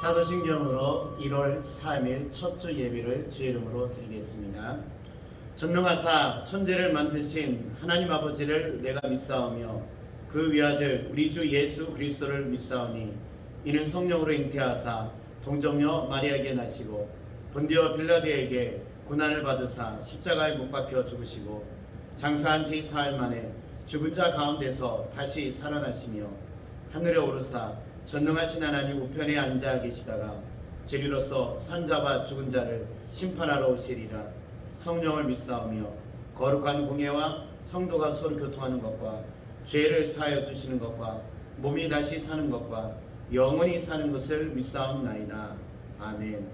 사도신경으로 1월 3일 첫 주 예배를 주의 이름으로 드리겠습니다. 전능하사 천지를 만드신 하나님 아버지를 내가 믿사오며 그 위아들 우리 주 예수 그리스도를 믿사오니 이는 성령으로 잉태하사 동정녀 마리아에게 나시고 본디오 빌라도에게 고난을 받으사 십자가에 못 박혀 죽으시고 장사한 지 사흘 만에 죽은 자 가운데서 다시 살아나시며 하늘에 오르사 전능하신 하나님 우편에 앉아 계시다가 제리로서 산자와 죽은 자를 심판하러 오시리라. 성령을 믿사오며 거룩한 공예와 성도가 서로 교통하는 것과 죄를 사하여 주시는 것과 몸이 다시 사는 것과 영원히 사는 것을 믿사옵나이다. 아멘.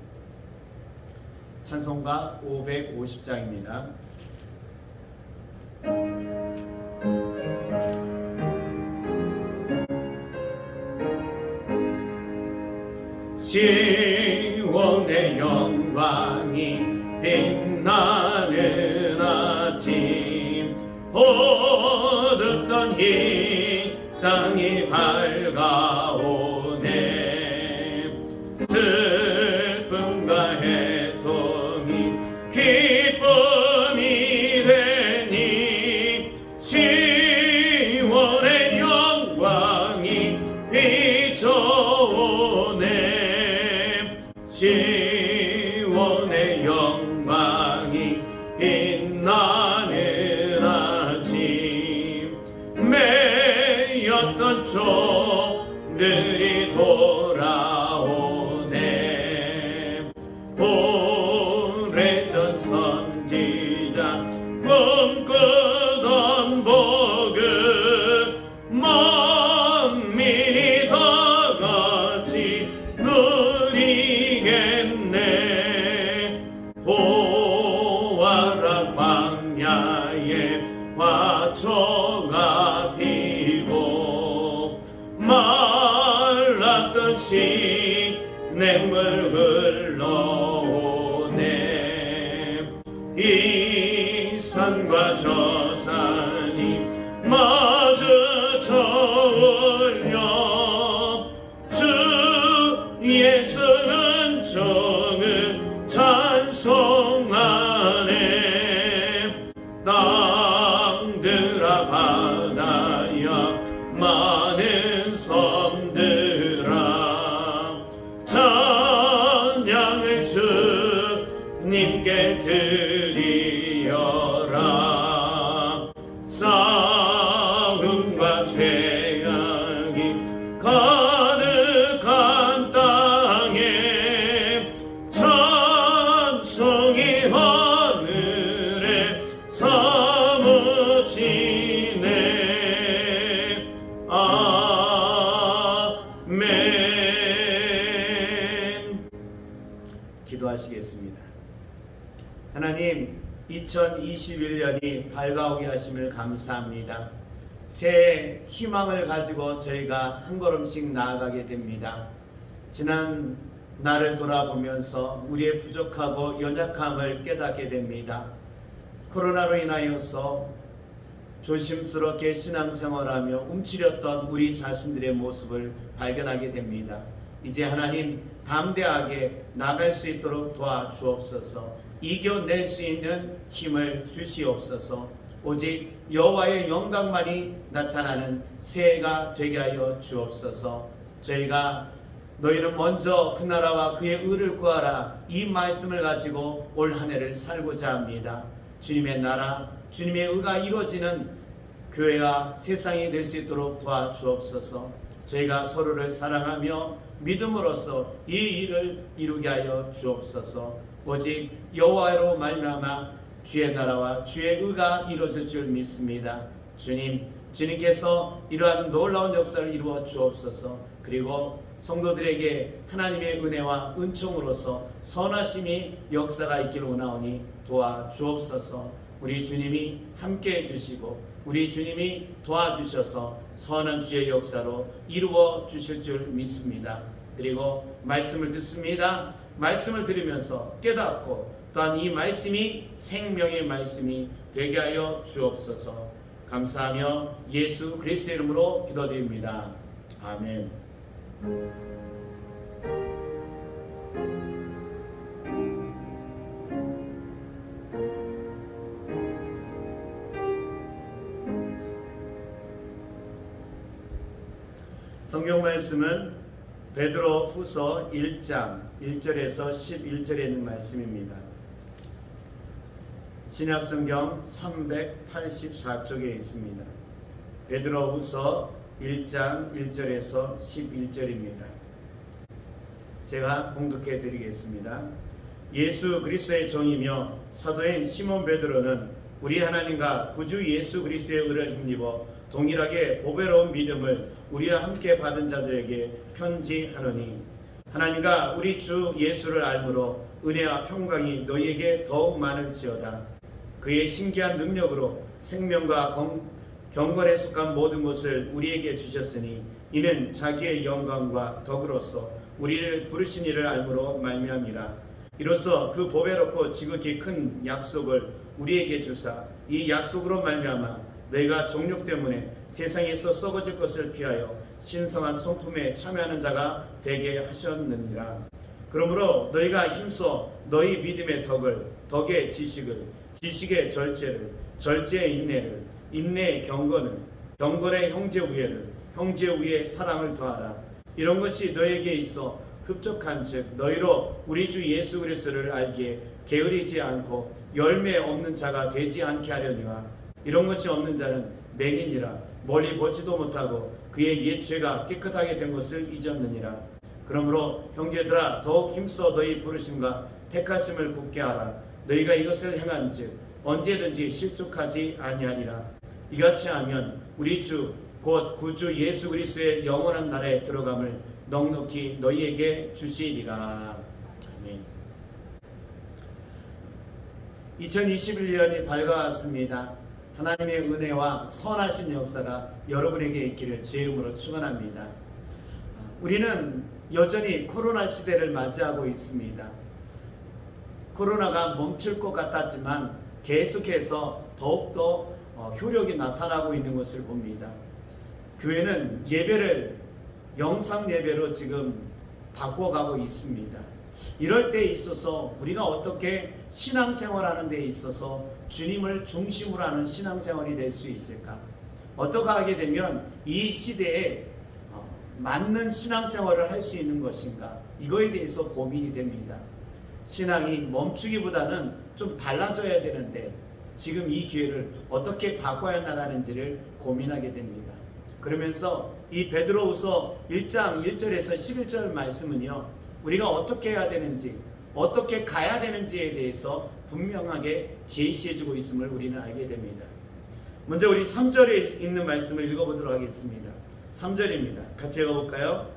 찬송가 550장입니다. 시온의 영광이 빛나는 아침 어둡던 이 땅이 밝아오네. 슬픔과 해통이 기쁨이 되니 시온의 영광이 비춰오네. 시온의 영광이 빛나는 아침 매였던 종들이 돌아오네. 오래전 선지자 꿈꾸던 복음 만민이 다 같이 보아라 광야에 화초가 피고 말랐던 시냇물 흘러오네. 이 산과 저 산이 마주쳐 울려 주 예수 은총을 찬송하네. 땅들아 바다야 많은 섬들아 찬양을 주님께 드리어라. 싸움과 죄악이 가득한 땅에 찬송이 하늘에 사무치네. 아멘. 기도하시겠습니다. 하나님, 2021년이 밝아오게 하심을 감사합니다. 새해 희망을 가지고 저희가 한 걸음씩 나아가게 됩니다. 지난 나를 돌아보면서 우리의 부족하고 연약함을 깨닫게 됩니다. 코로나로 인하여서 조심스럽게 신앙생활하며 움츠렸던 우리 자신들의 모습을 발견하게 됩니다. 이제 하나님 담대하게 나갈 수 있도록 도와주옵소서. 이겨낼 수 있는 힘을 주시옵소서. 오직 여호와의 영광만이 나타나는 새해가 되게 하여 주옵소서. 저희가 너희는 먼저 그 나라와 그의 의를 구하라, 이 말씀을 가지고 올 한 해를 살고자 합니다. 주님의 나라, 주님의 의가 이루어지는 교회가 세상이 될 수 있도록 도와주옵소서. 저희가 서로를 사랑하며 믿음으로써 이 일을 이루게 하여 주옵소서. 오직 여호와로 말미암아 주의 나라와 주의 의가 이루어질 줄 믿습니다. 주님께서 이러한 놀라운 역사를 이루어 주옵소서. 그리고 성도들에게 하나님의 은혜와 은총으로서 선하심이 역사가 있기를 원하오니 도와주옵소서. 우리 주님이 함께해 주시고 우리 주님이 도와주셔서 선한 주의 역사로 이루어 주실 줄 믿습니다. 그리고 말씀을 듣습니다. 말씀을 들으면서 깨닫고 또한 이 말씀이 생명의 말씀이 되게 하여 주옵소서. 감사하며 예수 그리스도의 이름으로 기도드립니다. 아멘. 성경 말씀은 베드로 후서 1장 1절에서 11절에 있는 말씀입니다. 신약성경 384쪽에 있습니다. 베드로 후서 1장 1절에서 11절입니다. 제가 봉독해 드리겠습니다. 예수 그리스도의 종이며 사도인 시몬 베드로는 우리 하나님과 구주 예수 그리스도의 의를 힘입어 동일하게 보배로운 믿음을 우리와 함께 받은 자들에게 편지하노니 하나님과 우리 주 예수를 알므로 은혜와 평강이 너희에게 더욱 많을지어다. 그의 신기한 능력으로 생명과 경건에 속한 모든 것을 우리에게 주셨으니 이는 자기의 영광과 덕으로서 우리를 부르신 이를 알므로 말미암이라. 이로써 그 보배롭고 지극히 큰 약속을 우리에게 주사 이 약속으로 말미암아 너희가 종력 때문에 세상에서 썩어질 것을 피하여 신성한 성품에 참여하는 자가 되게 하셨느니라. 그러므로 너희가 힘써 너희 믿음의 덕을, 덕의 지식을, 지식의 절제를, 절제의 인내를, 인내의 경건을, 경건의 형제 우애를, 형제 우애의 사랑을 더하라. 이런 것이 너희에게 있어 흡족한즉 너희로 우리 주 예수 그리스도를 알기에 게으르지 않고 열매 없는 자가 되지 않게 하려니와 이런 것이 없는 자는 맹인이라 멀리 보지도 못하고 그의 옛 죄가 깨끗하게 된 것을 잊었느니라. 그러므로 형제들아 더욱 힘써 너희 부르심과 택하심을 굳게 하라. 너희가 이것을 행한즉 언제든지 실족하지 아니하리라. 이같이 하면 우리 주 곧 구주 예수 그리스도의 영원한 나라에 들어감을 넉넉히 너희에게 주시리라. 아멘. 2021년이 밝아왔습니다. 하나님의 은혜와 선하신 역사가 여러분에게 있기를 주의 이름으로 축원합니다. 우리는 여전히 코로나 시대를 맞이하고 있습니다. 코로나가 멈출 것 같았지만 계속해서 더욱더 효력이 나타나고 있는 것을 봅니다. 교회는 예배를 영상 예배로 지금 바꿔가고 있습니다. 이럴 때 있어서 우리가 어떻게 신앙생활하는 데 있어서 주님을 중심으로 하는 신앙생활이 될 수 있을까? 어떻게 하게 되면 이 시대에 맞는 신앙생활을 할 수 있는 것인가? 이거에 대해서 고민이 됩니다. 신앙이 멈추기보다는 좀 달라져야 되는데 지금 이 기회를 어떻게 바꿔야 나가는지를 고민하게 됩니다. 그러면서 이 베드로후서 1장 1절에서 11절 말씀은요, 우리가 어떻게 해야 되는지, 어떻게 가야 되는지에 대해서 분명하게 제시해주고 있음을 우리는 알게 됩니다. 먼저 우리 3절에 있는 말씀을 읽어보도록 하겠습니다. 3절입니다. 같이 읽어볼까요?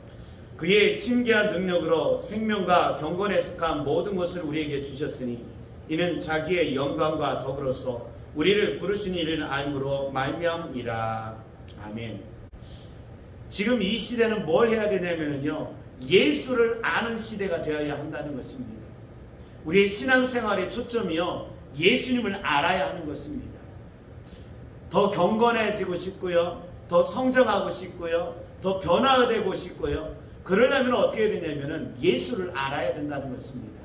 그의 신기한 능력으로 생명과 경건에 속한 모든 것을 우리에게 주셨으니 이는 자기의 영광과 덕으로서 우리를 부르신 이를 알므로 말미암이라. 아멘. 지금 이 시대는 뭘 해야 되냐면요, 예수를 아는 시대가 되어야 한다는 것입니다. 우리의 신앙생활의 초점이요, 예수님을 알아야 하는 것입니다. 더 경건해지고 싶고요, 더 성장하고 싶고요, 더 변화되고 싶고요. 그러려면 어떻게 해야 되냐면은 예수를 알아야 된다는 것입니다.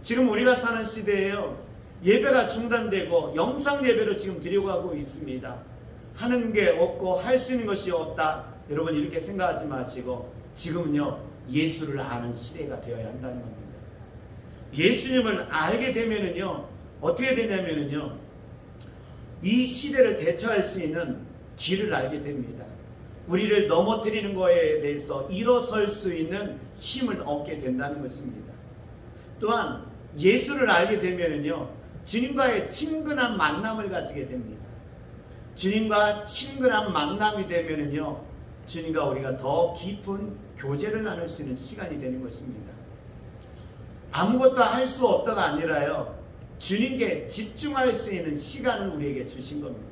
지금 우리가 사는 시대에요, 예배가 중단되고 영상 예배로 지금 드리고 가고 있습니다. 하는 게 없고 할 수 있는 것이 없다. 여러분 이렇게 생각하지 마시고 지금은요, 예수를 아는 시대가 되어야 한다는 겁니다. 예수님을 알게 되면은요, 어떻게 되냐면은요, 이 시대를 대처할 수 있는 길을 알게 됩니다. 우리를 넘어뜨리는 것에 대해서 일어설 수 있는 힘을 얻게 된다는 것입니다. 또한 예수를 알게 되면은요, 주님과의 친근한 만남을 가지게 됩니다. 주님과 친근한 만남이 되면은요, 주님과 우리가 더 깊은 교제를 나눌 수 있는 시간이 되는 것입니다. 아무것도 할 수 없다가 아니라요, 주님께 집중할 수 있는 시간을 우리에게 주신 겁니다.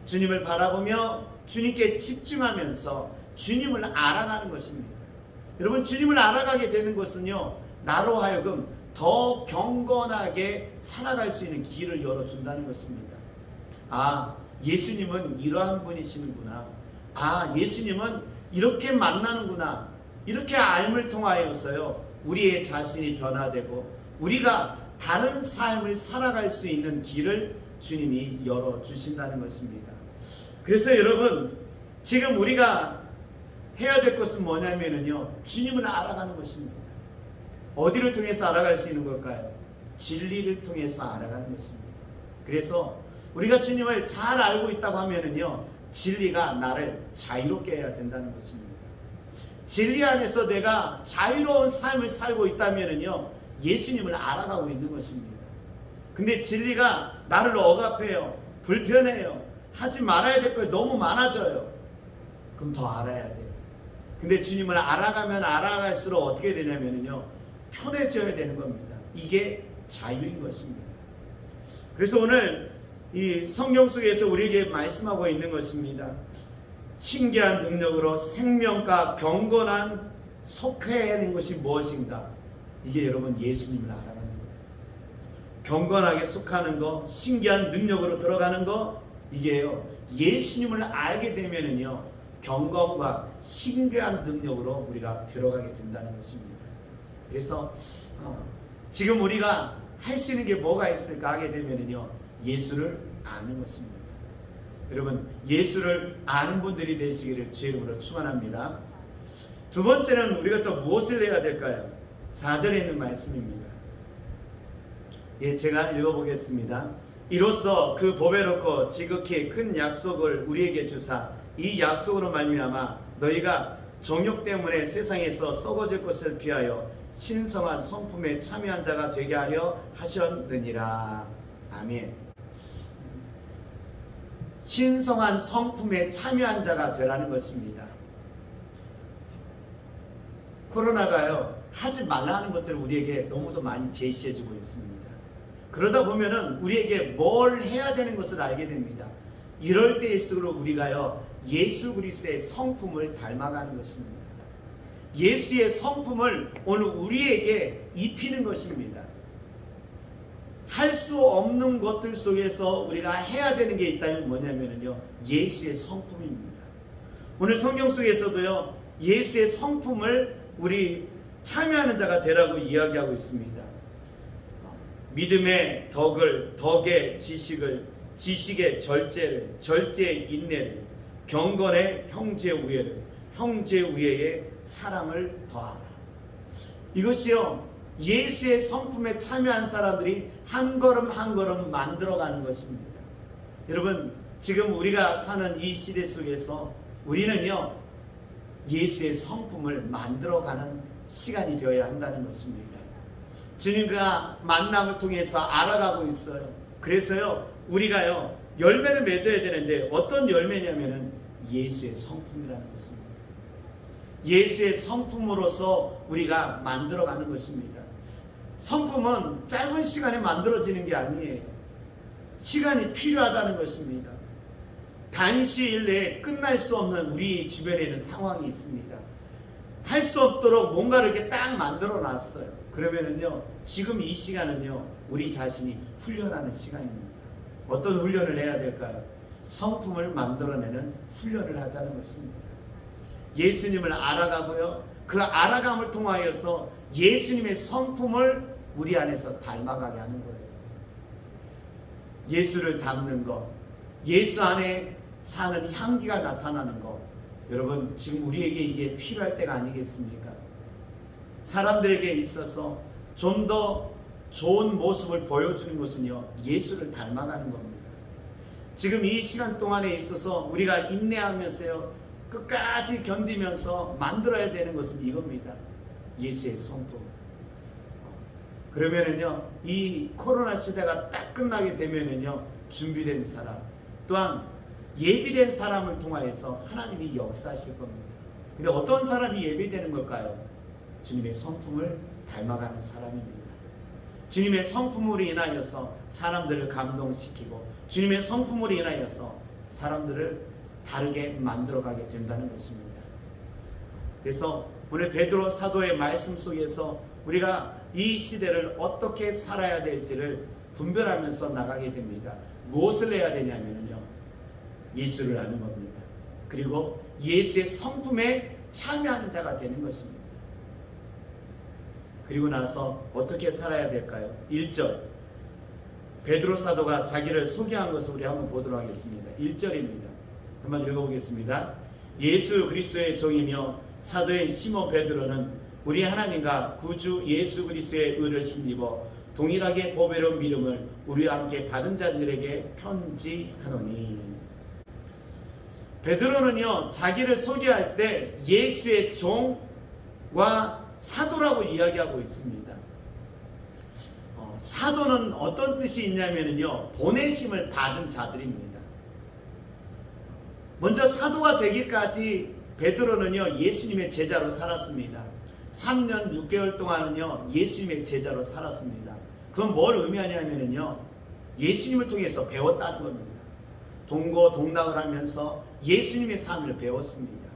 주님을 바라보며 주님께 집중하면서 주님을 알아가는 것입니다. 여러분, 주님을 알아가게 되는 것은요, 나로 하여금 더 경건하게 살아갈 수 있는 길을 열어준다는 것입니다. 아, 예수님은 이러한 분이시는구나. 아, 예수님은 이렇게 만나는구나. 이렇게 알을 통하여서요, 우리의 자신이 변화되고 우리가 다른 삶을 살아갈 수 있는 길을 주님이 열어주신다는 것입니다. 그래서 여러분, 지금 우리가 해야 될 것은 뭐냐면요, 주님을 알아가는 것입니다. 어디를 통해서 알아갈 수 있는 걸까요? 진리를 통해서 알아가는 것입니다. 그래서 우리가 주님을 잘 알고 있다고 하면요, 진리가 나를 자유롭게 해야 된다는 것입니다. 진리 안에서 내가 자유로운 삶을 살고 있다면요, 예수님을 알아가고 있는 것입니다. 근데 진리가 나를 억압해요, 불편해요, 하지 말아야 될 것이 너무 많아져요. 그럼 더 알아야 돼요. 근데 주님을 알아가면 알아갈수록 어떻게 되냐면요, 편해져야 되는 겁니다. 이게 자유인 것입니다. 그래서 오늘 이 성경 속에서 우리에게 말씀하고 있는 것입니다. 신기한 능력으로 생명과 경건한 속해내는 것이 무엇인가? 이게 여러분 예수님을 알아가는 거예요. 경건하게 속하는 거, 신기한 능력으로 들어가는 거, 이게요, 예수님을 알게 되면은요, 경건과 신기한 능력으로 우리가 들어가게 된다는 것입니다. 그래서 지금 우리가 할 수 있는 게 뭐가 있을까 하게 되면은요, 예수를 아는 것입니다. 여러분, 예수를 아는 분들이 되시기를 주의 이름으로 축원합니다. 두 번째는 우리가 또 무엇을 해야 될까요? 4절에 있는 말씀입니다. 예, 제가 읽어보겠습니다. 이로써 그 보배롭고 지극히 큰 약속을 우리에게 주사 이 약속으로 말미암아 너희가 정욕 때문에 세상에서 썩어질 것을 피하여 신성한 성품에 참여한 자가 되게 하려 하셨느니라. 아멘. 신성한 성품에 참여한 자가 되라는 것입니다. 코로나가요, 하지 말라는 것들을 우리에게 너무도 많이 제시해주고 있습니다. 그러다 보면은 우리에게 뭘 해야 되는 것을 알게 됩니다. 이럴 때일수록 우리가요, 예수 그리스도의 성품을 닮아가는 것입니다. 예수의 성품을 오늘 우리에게 입히는 것입니다. 할 수 없는 것들 속에서 우리가 해야 되는 게 있다면 뭐냐면요, 예수의 성품입니다. 오늘 성경 속에서도요, 예수의 성품을 우리 참여하는 자가 되라고 이야기하고 있습니다. 믿음의 덕을, 덕의 지식을, 지식의 절제를, 절제의 인내를, 경건의 형제 우애를, 형제 우애의 사랑을 더하라. 이것이요, 예수의 성품에 참여한 사람들이 한 걸음 한 걸음 만들어가는 것입니다. 여러분, 지금 우리가 사는 이 시대 속에서 우리는요, 예수의 성품을 만들어가는 시간이 되어야 한다는 것입니다. 주님과 만남을 통해서 알아가고 있어요. 그래서요, 우리가요, 열매를 맺어야 되는데 어떤 열매냐면은 예수의 성품이라는 것입니다. 예수의 성품으로서 우리가 만들어가는 것입니다. 성품은 짧은 시간에 만들어지는 게 아니에요. 시간이 필요하다는 것입니다. 단시일 내에 끝날 수 없는 우리 주변에는 상황이 있습니다. 할 수 없도록 뭔가를 이렇게 딱 만들어 놨어요. 그러면은요, 지금 이 시간은요, 우리 자신이 훈련하는 시간입니다. 어떤 훈련을 해야 될까요? 성품을 만들어내는 훈련을 하자는 것입니다. 예수님을 알아가고요, 그 알아감을 통하여서 예수님의 성품을 우리 안에서 닮아가게 하는 거예요. 예수를 닮는 것, 예수 안에 사는 향기가 나타나는 것, 여러분, 지금 우리에게 이게 필요할 때가 아니겠습니까? 사람들에게 있어서 좀 더 좋은 모습을 보여주는 것은요, 예수를 닮아가는 겁니다. 지금 이 시간 동안에 있어서 우리가 인내하면서요, 끝까지 견디면서 만들어야 되는 것은 이겁니다. 예수의 성품. 그러면은요, 이 코로나 시대가 딱 끝나게 되면은요, 준비된 사람, 또한 예비된 사람을 통하여서 하나님이 역사하실 겁니다. 근데 어떤 사람이 예비되는 걸까요? 주님의 성품을 닮아가는 사람입니다. 주님의 성품으로 인하여서 사람들을 감동시키고 주님의 성품으로 인하여서 사람들을 다르게 만들어가게 된다는 것입니다. 그래서 오늘 베드로 사도의 말씀 속에서 우리가 이 시대를 어떻게 살아야 될지를 분별하면서 나가게 됩니다. 무엇을 해야 되냐면요, 예수를 아는 겁니다. 그리고 예수의 성품에 참여하는 자가 되는 것입니다. 그리고 나서 어떻게 살아야 될까요? 1절 베드로 사도가 자기를 소개한 것을 우리 한번 보도록 하겠습니다. 1절입니다. 한번 읽어보겠습니다. 예수 그리스도의 종이며 사도인 시몬 베드로는 우리 하나님과 구주 예수 그리스도의 의를 힘입어 동일하게 보배로운 믿음을 우리와 함께 받은 자들에게 편지하노니. 베드로는요, 자기를 소개할 때 예수의 종과 사도라고 이야기하고 있습니다. 사도는 어떤 뜻이 있냐면요, 보내심을 받은 자들입니다. 먼저 사도가 되기까지 베드로는요, 예수님의 제자로 살았습니다. 3년 6개월 동안은요, 예수님의 제자로 살았습니다. 그건 뭘 의미하냐면요, 예수님을 통해서 배웠다는 겁니다. 동고동락을 하면서 예수님의 삶을 배웠습니다.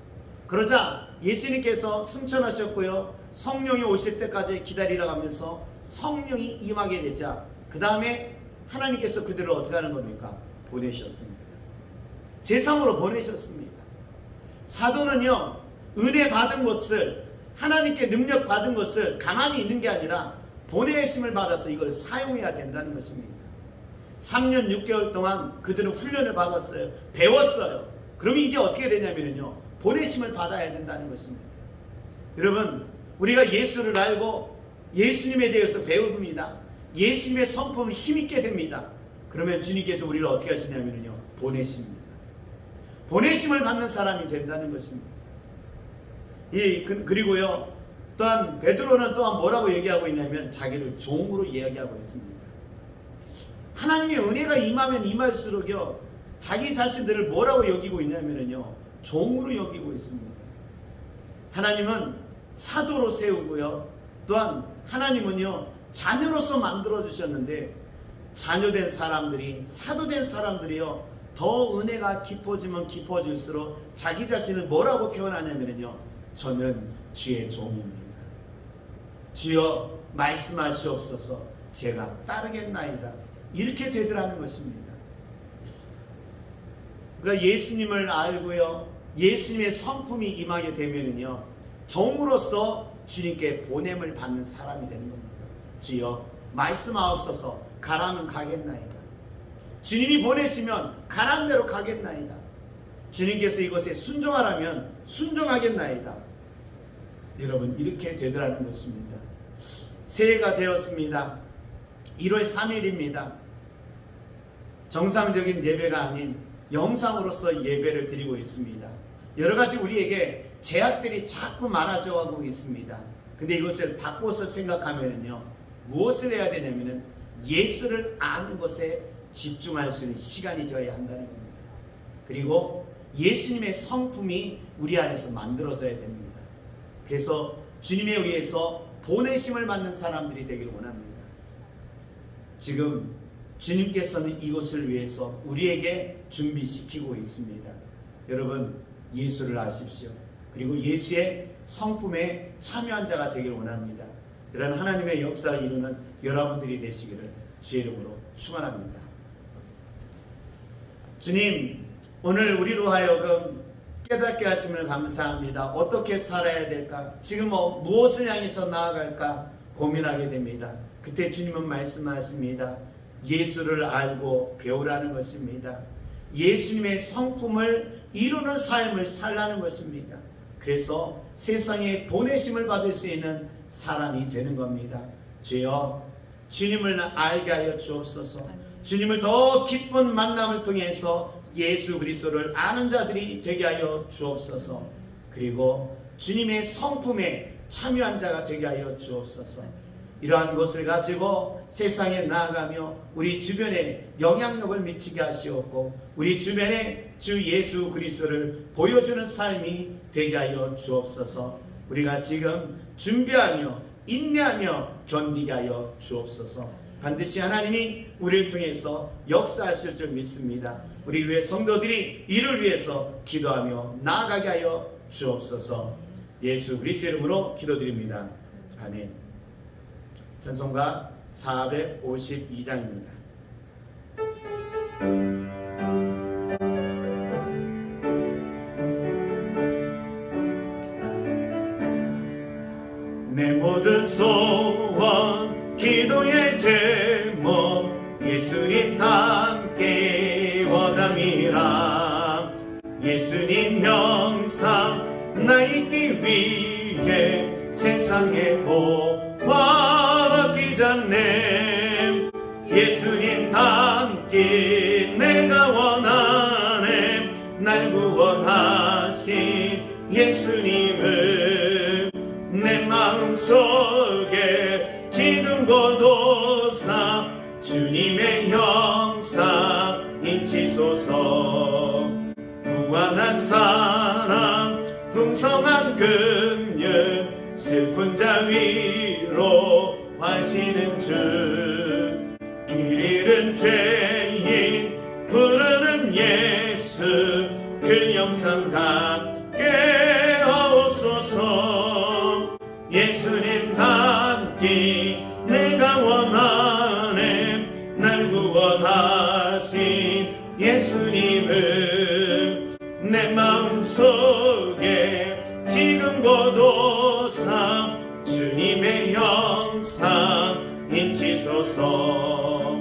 그러자 예수님께서 승천하셨고요, 성령이 오실 때까지 기다리러 가면서 성령이 임하게 되자 그 다음에 하나님께서 그들을 어떻게 하는 겁니까? 보내셨습니다. 세상으로 보내셨습니다. 사도는요, 은혜 받은 것을, 하나님께 능력 받은 것을 가만히 있는 게 아니라 보내심을 받아서 이걸 사용해야 된다는 것입니다. 3년 6개월 동안 그들은 훈련을 받았어요. 배웠어요. 그러면 이제 어떻게 되냐면요, 보내심을 받아야 된다는 것입니다. 여러분, 우리가 예수를 알고 예수님에 대해서 배웁니다. 예수님의 성품을 힘있게 됩니다. 그러면 주님께서 우리를 어떻게 하시냐면요, 보내십니다. 보내심을 받는 사람이 된다는 것입니다. 그리고요, 또한 베드로는 또한 뭐라고 얘기하고 있냐면 자기를 종으로 이야기하고 있습니다. 하나님의 은혜가 임하면 임할수록요, 자기 자신들을 뭐라고 여기고 있냐면요, 종으로 여기고 있습니다. 하나님은 사도로 세우고요, 또한 하나님은요, 자녀로서 만들어 주셨는데 자녀된 사람들이, 사도된 사람들이요, 더 은혜가 깊어지면 깊어질수록 자기 자신을 뭐라고 표현하냐면요, 저는 주의 종입니다. 주여 말씀하시옵소서, 제가 따르겠나이다. 이렇게 되더라는 것입니다. 그러니까 예수님을 알고요, 예수님의 성품이 임하게 되면은요, 종으로서 주님께 보냄을 받는 사람이 되는 겁니다. 주여 말씀하옵소서, 가라면 가겠나이다. 주님이 보내시면 가란 대로 가겠나이다. 주님께서 이것에 순종하라면 순종하겠나이다. 여러분, 이렇게 되더라는 것입니다. 새해가 되었습니다. 1월 3일입니다. 정상적인 예배가 아닌 영상으로서 예배를 드리고 있습니다. 여러가지 우리에게 제약들이 자꾸 많아져 가고 있습니다. 근데 이것을 바꿔서 생각하면요, 무엇을 해야 되냐면은 예수를 아는 것에 집중할 수 있는 시간이 되어야 한다는 겁니다. 그리고 예수님의 성품이 우리 안에서 만들어져야 됩니다. 그래서 주님에 의해서 보내심을 받는 사람들이 되기를 원합니다. 지금 주님께서는 이것을 위해서 우리에게 준비시키고 있습니다. 여러분, 예수를 아십시오. 그리고 예수의 성품에 참여한 자가 되기를 원합니다. 이런 하나님의 역사를 이루는 여러분들이 되시기를 주의 이름으로 축원합니다. 주님, 오늘 우리로 하여금 깨닫게 하심을 감사합니다. 어떻게 살아야 될까? 지금 무엇을 향해서 나아갈까 고민하게 됩니다. 그때 주님은 말씀하십니다. 예수를 알고 배우라는 것입니다. 예수님의 성품을 이루는 삶을 살라는 것입니다. 그래서 세상에 보내심을 받을 수 있는 사람이 되는 겁니다. 주여, 주님을 알게 하여 주옵소서. 주님을 더 깊은 만남을 통해서 예수 그리스도를 아는 자들이 되게 하여 주옵소서. 그리고 주님의 성품에 참여한 자가 되게 하여 주옵소서. 이러한 것을 가지고 세상에 나아가며 우리 주변에 영향력을 미치게 하시옵고 우리 주변에 주 예수 그리스도를 보여주는 삶이 되게 하여 주옵소서. 우리가 지금 준비하며 인내하며 견디게 하여 주옵소서. 반드시 하나님이 우리를 통해서 역사하실 줄 믿습니다. 우리 교회 성도들이 이를 위해서 기도하며 나아가게 하여 주옵소서. 예수 그리스도 이름으로 기도드립니다. 아멘. 찬송가 452장입니다. 내 모든 소망 예수님 함께 원함이라. 예수님 형상 나 있기 위해 세상에 보았기 전에 예수님 함께 내가 원하네. 날 구원하신 예수님을 내 마음속에 지금 고도사 주님의 형상 인치소서. 무한한 사랑 풍성한 긍휼 슬픈 자 위로 하시는 주. 길 잃은 죄인 부르는 예수 그 영상 갖게 하옵소서. 예수님 함께 내가 원하네. 날 구원하신 예수님을 내 마음속에 지금 고도사 주님의 형상 인치소서.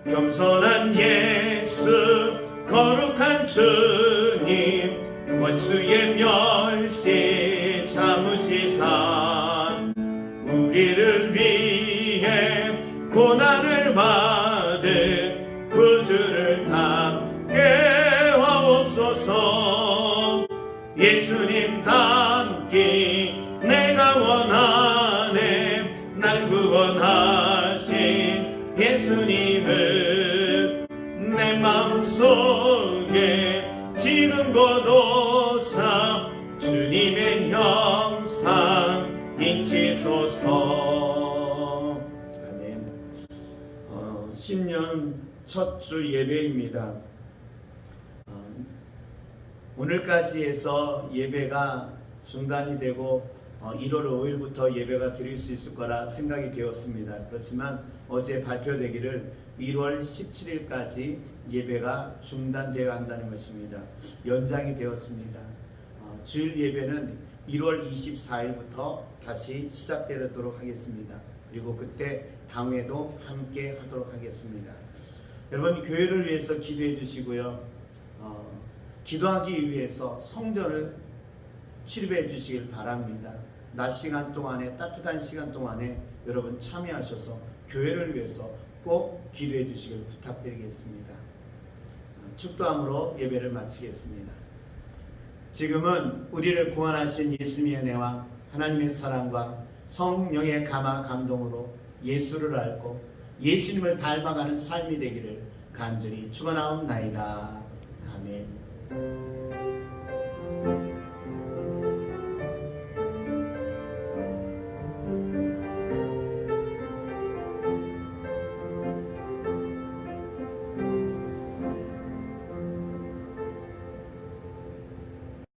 겸손한 예수 거룩한 주님 원수의 멸시 참으시사 우리를 위해 고난을 받은 구주를 함께 하옵소서. 예수님 함께 내가 원하네. 날 구원하신 예수님을 내 마음속에 지금 고도사 주님의 형상 인치소서. 아멘. 신년 첫 주 예배입니다. 오늘까지 해서 예배가 중단이 되고 1월 5일부터 예배가 드릴 수 있을 거라 생각이 되었습니다. 그렇지만 어제 발표되기를 1월 17일까지 예배가 중단되어야 한다는 것입니다. 연장이 되었습니다. 주일 예배는 1월 24일부터 다시 시작되도록 하겠습니다. 그리고 그때 당회도 함께 하도록 하겠습니다. 여러분 교회를 위해서 기도해 주시고요. 기도하기 위해서 성전을 출입해 주시길 바랍니다. 낮 시간 동안에 따뜻한 시간 동안에 여러분 참여하셔서 교회를 위해서 꼭 기도해 주시길 부탁드리겠습니다. 축도함으로 예배를 마치겠습니다. 지금은 우리를 구원하신 예수님의 은혜와 하나님의 사랑과 성령의 감화 감동으로 예수를 알고 예수님을 닮아가는 삶이 되기를 간절히 축원하옵나이다. 아멘.